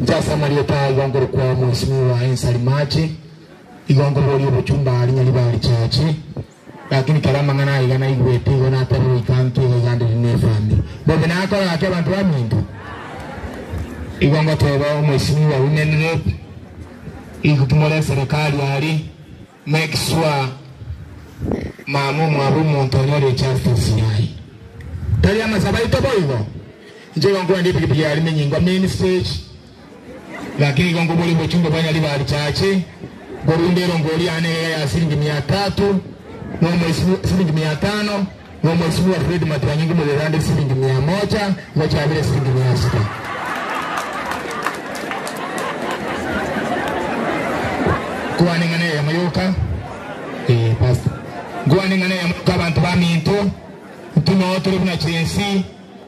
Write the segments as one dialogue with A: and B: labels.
A: Njasa Marieta igongoro kwa mheshimiwa Ensalimachi igongoro lyo buchumba alinyalibali chache lakini kalama ngana igana igwete igona taru ikantu igande ne family bobe nako yake abantu bamindu igongo toba mheshimiwa unenere ikutumole serikali ali make sure mamu mwabu montonore justice yai tali amasabai toboigo nje gongo ndi pikipiki ali menyingwa main stage lakini gongo boli bochumba banya libali chache gorundero ngoli ane ya shilingi 300 no shilingi 500 no mheshimiwa Fred Matiang'i mwerande shilingi 100 ngocha vile shilingi 600 kwa ningane ya mayoka pastor kwa ningane ya mayoka abantu baminto tuno turi kuna chensi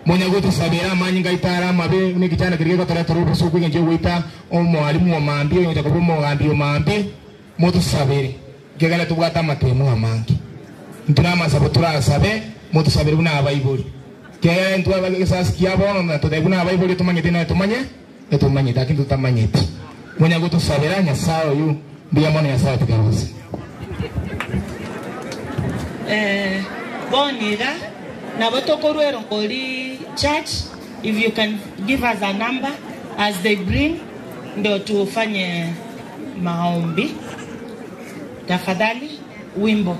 A: monya goto sabera manyinga itara mabe ni kichana kiriko taratoro busuku nje wita omwalimu wa mambio nyoja ko mo ngambio mambi moto sabere gegala tubwata matemu amangi ntuna masabo turasabe moto sabere buna abayibuli ke ntwa bagesas kiabo na to debuna abayibuli tumanye tena tumanye lakini tutamanyeti monya goto sabera nya sawo yu bia mona ya sawo tukarosi
B: bonira na botokorwero ngoli church, if you can give us a number as they bring ndio tufanye maombi tafadhali wimbo.